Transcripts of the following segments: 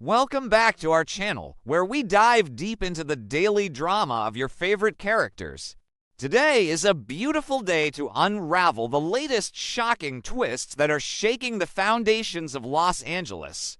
Welcome back to our channel, where we dive deep into the daily drama of your favorite characters. Today is a beautiful day to unravel the latest shocking twists that are shaking the foundations of Los Angeles.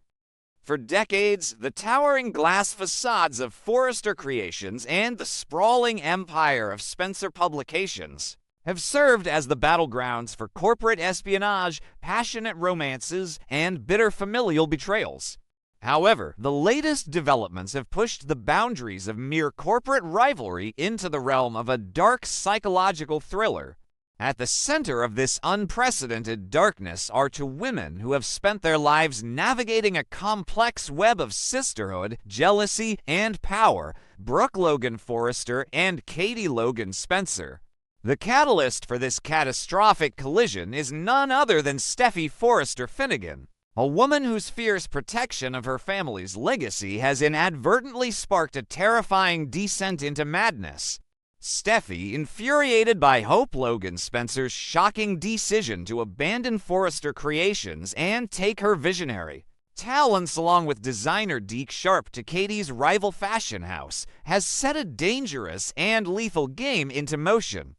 For decades, the towering glass facades of Forrester Creations and the sprawling empire of Spencer Publications have served as the battlegrounds for corporate espionage, passionate romances, and bitter familial betrayals. However, the latest developments have pushed the boundaries of mere corporate rivalry into the realm of a dark psychological thriller. At the center of this unprecedented darkness are two women who have spent their lives navigating a complex web of sisterhood, jealousy, and power: Brooke Logan Forrester and Katie Logan Spencer. The catalyst for this catastrophic collision is none other than Steffy Forrester Finnegan, a woman whose fierce protection of her family's legacy has inadvertently sparked a terrifying descent into madness. Steffy, infuriated by Hope Logan Spencer's shocking decision to abandon Forrester Creations and take her visionary talents along with designer Deke Sharp to Katie's rival fashion house, has set a dangerous and lethal game into motion.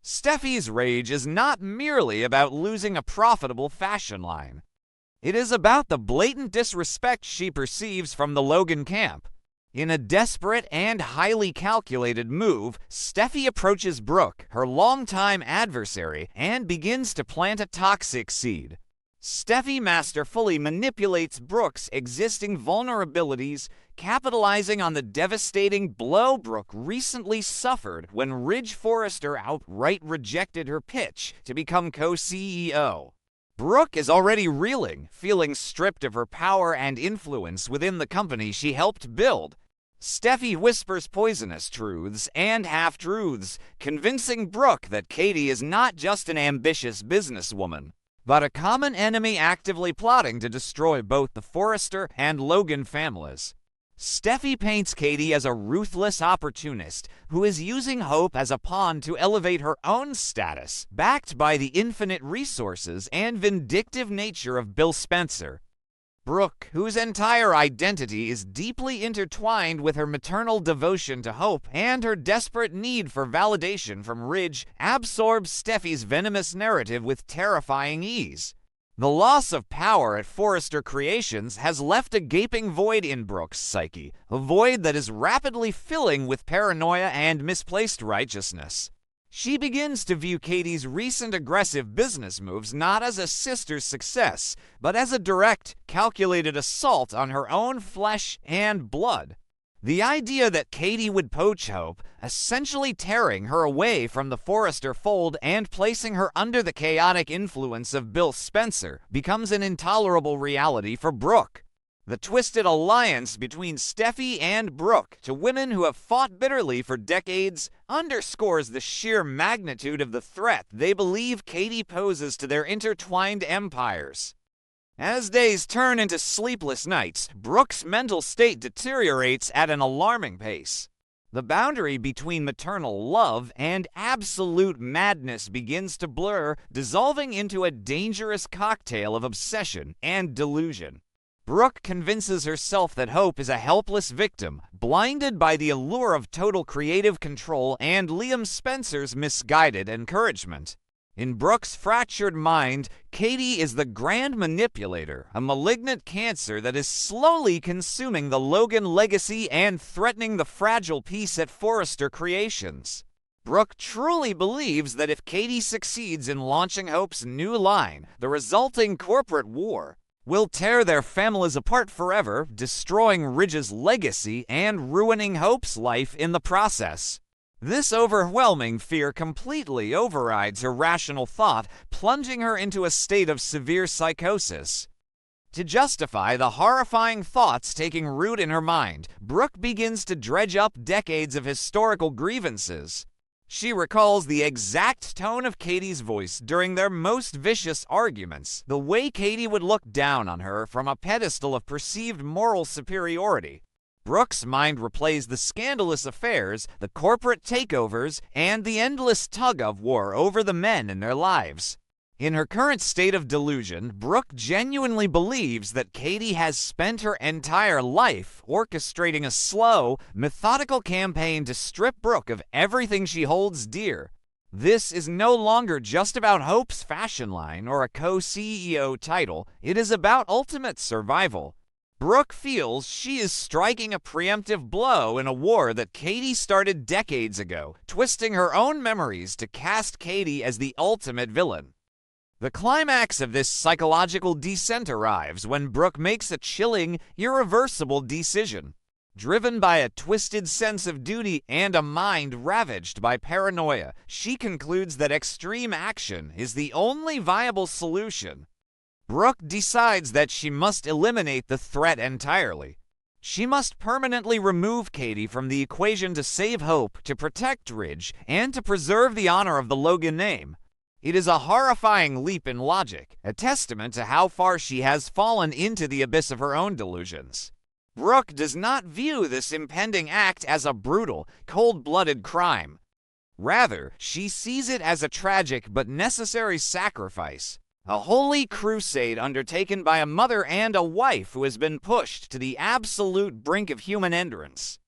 Steffy's rage is not merely about losing a profitable fashion line. It is about the blatant disrespect she perceives from the Logan camp. In a desperate and highly calculated move, Steffy approaches Brooke, her longtime adversary, and begins to plant a toxic seed. Steffy masterfully manipulates Brooke's existing vulnerabilities, capitalizing on the devastating blow Brooke recently suffered when Ridge Forrester outright rejected her pitch to become co-CEO. Brooke is already reeling, feeling stripped of her power and influence within the company she helped build. Steffy whispers poisonous truths and half-truths, convincing Brooke that Katie is not just an ambitious businesswoman, but a common enemy actively plotting to destroy both the Forrester and Logan families. Steffy paints Katie as a ruthless opportunist who is using Hope as a pawn to elevate her own status, backed by the infinite resources and vindictive nature of Bill Spencer. Brooke, whose entire identity is deeply intertwined with her maternal devotion to Hope and her desperate need for validation from Ridge, absorbs Steffy's venomous narrative with terrifying ease. The loss of power at Forrester Creations has left a gaping void in Brooke's psyche, a void that is rapidly filling with paranoia and misplaced righteousness. She begins to view Katie's recent aggressive business moves not as a sister's success, but as a direct, calculated assault on her own flesh and blood. The idea that Katie would poach Hope, essentially tearing her away from the Forrester fold and placing her under the chaotic influence of Bill Spencer, becomes an intolerable reality for Brooke. The twisted alliance between Steffy and Brooke, two women who have fought bitterly for decades, underscores the sheer magnitude of the threat they believe Katie poses to their intertwined empires. As days turn into sleepless nights, Brooke's mental state deteriorates at an alarming pace. The boundary between maternal love and absolute madness begins to blur, dissolving into a dangerous cocktail of obsession and delusion. Brooke convinces herself that Hope is a helpless victim, blinded by the allure of total creative control and Liam Spencer's misguided encouragement. In Brooke's fractured mind, Katie is the grand manipulator, a malignant cancer that is slowly consuming the Logan legacy and threatening the fragile peace at Forrester Creations. Brooke truly believes that if Katie succeeds in launching Hope's new line, the resulting corporate war will tear their families apart forever, destroying Ridge's legacy and ruining Hope's life in the process. This overwhelming fear completely overrides her rational thought, plunging her into a state of severe psychosis. To justify the horrifying thoughts taking root in her mind, Brooke begins to dredge up decades of historical grievances. She recalls the exact tone of Katie's voice during their most vicious arguments, the way Katie would look down on her from a pedestal of perceived moral superiority. Brooke's mind replays the scandalous affairs, the corporate takeovers, and the endless tug-of-war over the men in their lives. In her current state of delusion, Brooke genuinely believes that Katie has spent her entire life orchestrating a slow, methodical campaign to strip Brooke of everything she holds dear. This is no longer just about Hope's fashion line or a co-CEO title, it is about ultimate survival. Brooke feels she is striking a preemptive blow in a war that Katie started decades ago, twisting her own memories to cast Katie as the ultimate villain. The climax of this psychological descent arrives when Brooke makes a chilling, irreversible decision. Driven by a twisted sense of duty and a mind ravaged by paranoia, she concludes that extreme action is the only viable solution. Brooke decides that she must eliminate the threat entirely. She must permanently remove Katie from the equation to save Hope, to protect Ridge, and to preserve the honor of the Logan name. It is a horrifying leap in logic, a testament to how far she has fallen into the abyss of her own delusions. Brooke does not view this impending act as a brutal, cold-blooded crime. Rather, she sees it as a tragic but necessary sacrifice, a holy crusade undertaken by a mother and a wife who has been pushed to the absolute brink of human endurance.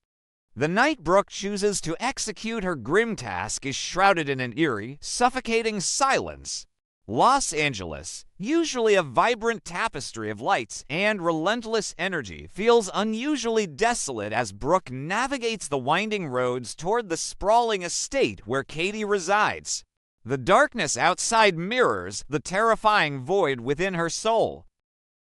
The night Brooke chooses to execute her grim task is shrouded in an eerie, suffocating silence. Los Angeles, usually a vibrant tapestry of lights and relentless energy, feels unusually desolate as Brooke navigates the winding roads toward the sprawling estate where Katie resides. The darkness outside mirrors the terrifying void within her soul.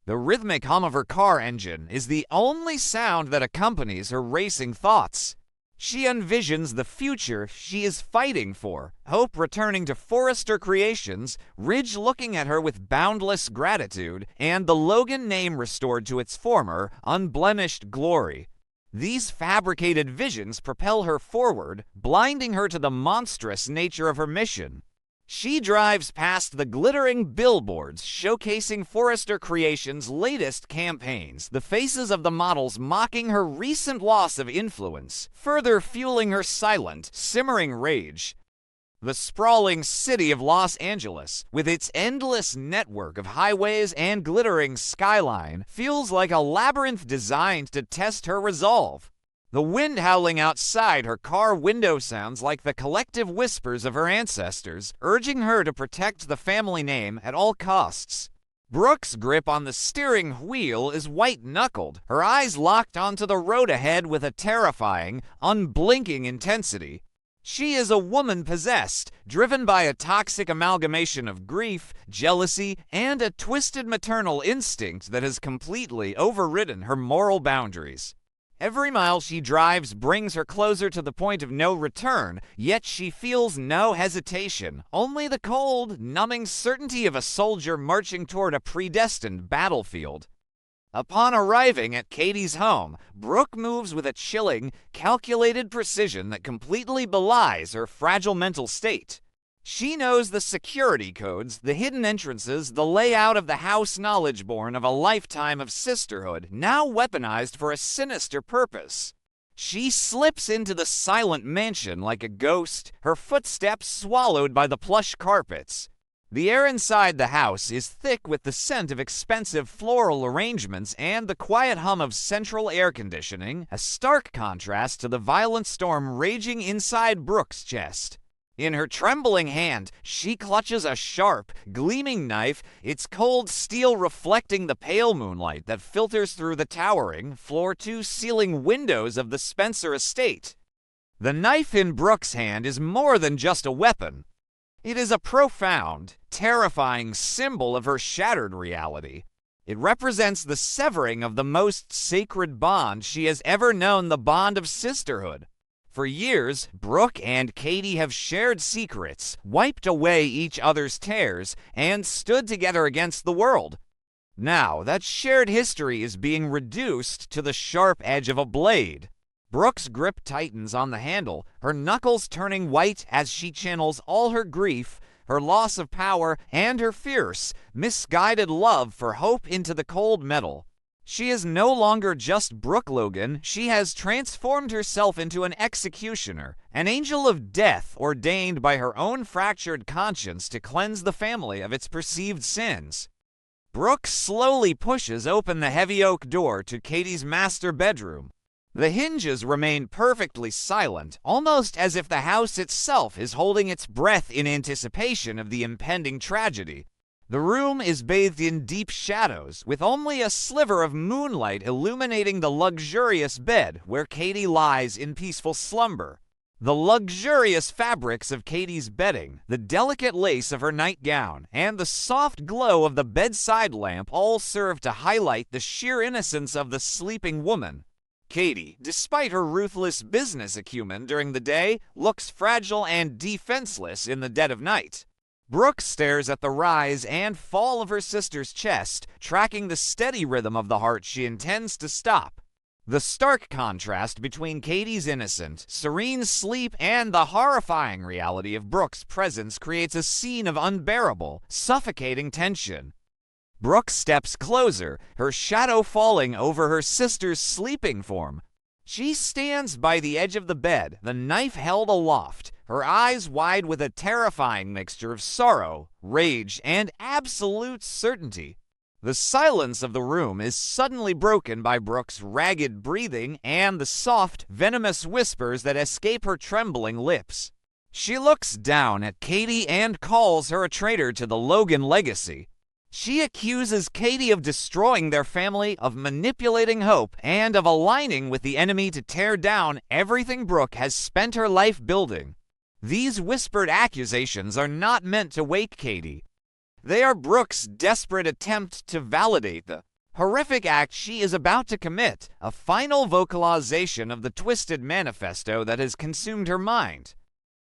The rhythmic hum of her car engine is the only sound that accompanies her racing thoughts. She envisions the future she is fighting for, Hope returning to Forrester Creations, Ridge looking at her with boundless gratitude, and the Logan name restored to its former, unblemished glory. These fabricated visions propel her forward, blinding her to the monstrous nature of her mission. She drives past the glittering billboards showcasing Forrester Creations' latest campaigns, the faces of the models mocking her recent loss of influence, further fueling her silent, simmering rage. The sprawling city of Los Angeles, with its endless network of highways and glittering skyline, feels like a labyrinth designed to test her resolve. The wind howling outside her car window sounds like the collective whispers of her ancestors, urging her to protect the family name at all costs. Brooke's grip on the steering wheel is white-knuckled, her eyes locked onto the road ahead with a terrifying, unblinking intensity. She is a woman possessed, driven by a toxic amalgamation of grief, jealousy, and a twisted maternal instinct that has completely overridden her moral boundaries. Every mile she drives brings her closer to the point of no return, yet she feels no hesitation, only the cold, numbing certainty of a soldier marching toward a predestined battlefield. Upon arriving at Katie's home, Brooke moves with a chilling, calculated precision that completely belies her fragile mental state. She knows the security codes, the hidden entrances, the layout of the house knowledge born of a lifetime of sisterhood, now weaponized for a sinister purpose. She slips into the silent mansion like a ghost, her footsteps swallowed by the plush carpets. The air inside the house is thick with the scent of expensive floral arrangements and the quiet hum of central air conditioning, a stark contrast to the violent storm raging inside Brooke's chest. In her trembling hand, she clutches a sharp, gleaming knife, its cold steel reflecting the pale moonlight that filters through the towering, floor-to-ceiling windows of the Spencer estate. The knife in Brooke's hand is more than just a weapon. It is a profound, terrifying symbol of her shattered reality. It represents the severing of the most sacred bond she has ever known, the bond of sisterhood. For years, Brooke and Katie have shared secrets, wiped away each other's tears, and stood together against the world. Now, that shared history is being reduced to the sharp edge of a blade. Brooke's grip tightens on the handle, her knuckles turning white as she channels all her grief, her loss of power, and her fierce, misguided love for Hope into the cold metal. She is no longer just Brooke Logan, she has transformed herself into an executioner, an angel of death ordained by her own fractured conscience to cleanse the family of its perceived sins. Brooke slowly pushes open the heavy oak door to Katie's master bedroom. The hinges remain perfectly silent, almost as if the house itself is holding its breath in anticipation of the impending tragedy. The room is bathed in deep shadows, with only a sliver of moonlight illuminating the luxurious bed where Katie lies in peaceful slumber. The luxurious fabrics of Katie's bedding, the delicate lace of her nightgown, and the soft glow of the bedside lamp all serve to highlight the sheer innocence of the sleeping woman. Katie, despite her ruthless business acumen during the day, looks fragile and defenseless in the dead of night. Brooke stares at the rise and fall of her sister's chest, tracking the steady rhythm of the heart she intends to stop. The stark contrast between Katie's innocent, serene sleep and the horrifying reality of Brooke's presence creates a scene of unbearable, suffocating tension. Brooke steps closer, her shadow falling over her sister's sleeping form. She stands by the edge of the bed, the knife held aloft, her eyes wide with a terrifying mixture of sorrow, rage, and absolute certainty. The silence of the room is suddenly broken by Brooke's ragged breathing and the soft, venomous whispers that escape her trembling lips. She looks down at Katie and calls her a traitor to the Logan legacy. She accuses Katie of destroying their family, of manipulating hope, and of aligning with the enemy to tear down everything Brooke has spent her life building. These whispered accusations are not meant to wake Katie. They are Brooke's desperate attempt to validate the horrific act she is about to commit, a final vocalization of the twisted manifesto that has consumed her mind.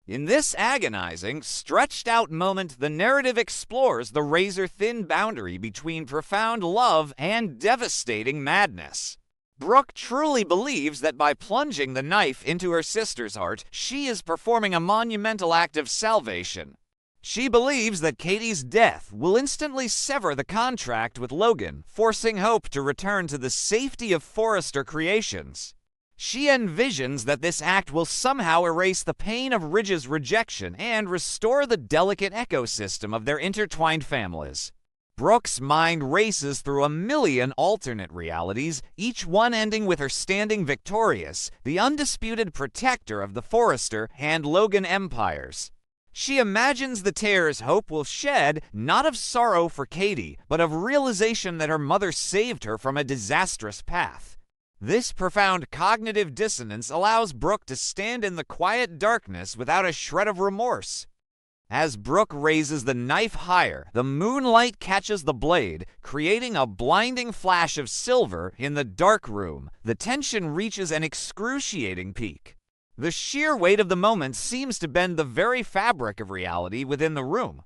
In this agonizing, stretched-out moment, the narrative explores the razor-thin boundary between profound love and devastating madness. Brooke truly believes that by plunging the knife into her sister's heart, she is performing a monumental act of salvation. She believes that Katie's death will instantly sever the contract with Logan, forcing Hope to return to the safety of Forrester Creations. She envisions that this act will somehow erase the pain of Ridge's rejection and restore the delicate ecosystem of their intertwined families. Brooke's mind races through a million alternate realities, each one ending with her standing victorious, the undisputed protector of the Forrester and Logan empires. She imagines the tears Hope will shed, not of sorrow for Katie, but of realization that her mother saved her from a disastrous path. This profound cognitive dissonance allows Brooke to stand in the quiet darkness without a shred of remorse. As Brooke raises the knife higher, the moonlight catches the blade, creating a blinding flash of silver in the dark room. The tension reaches an excruciating peak. The sheer weight of the moment seems to bend the very fabric of reality within the room.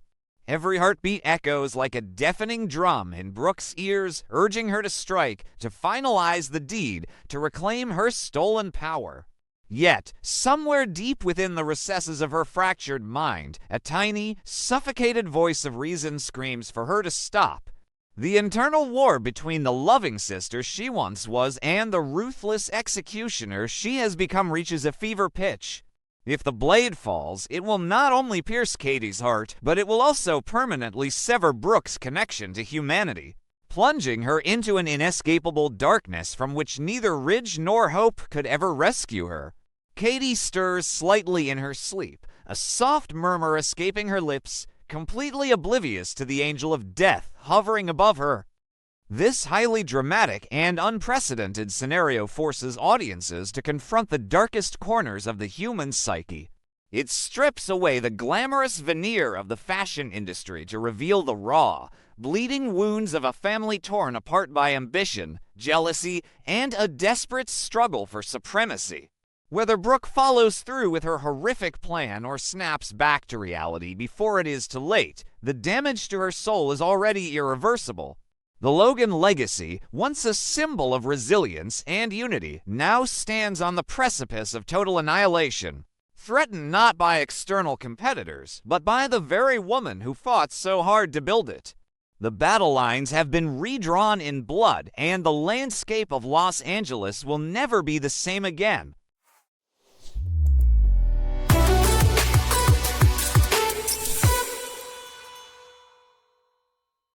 Every heartbeat echoes like a deafening drum in Brooke's ears, urging her to strike, to finalize the deed, to reclaim her stolen power. Yet, somewhere deep within the recesses of her fractured mind, a tiny, suffocated voice of reason screams for her to stop. The internal war between the loving sister she once was and the ruthless executioner she has become reaches a fever pitch. If the blade falls, it will not only pierce Katie's heart, but it will also permanently sever Brooke's connection to humanity, plunging her into an inescapable darkness from which neither Ridge nor Hope could ever rescue her. Katie stirs slightly in her sleep, a soft murmur escaping her lips, completely oblivious to the angel of death hovering above her. This highly dramatic and unprecedented scenario forces audiences to confront the darkest corners of the human psyche. It strips away the glamorous veneer of the fashion industry to reveal the raw, bleeding wounds of a family torn apart by ambition, jealousy, and a desperate struggle for supremacy. Whether Brooke follows through with her horrific plan or snaps back to reality before it is too late, the damage to her soul is already irreversible. The Logan legacy, once a symbol of resilience and unity, now stands on the precipice of total annihilation, threatened not by external competitors, but by the very woman who fought so hard to build it. The battle lines have been redrawn in blood, and the landscape of Los Angeles will never be the same again.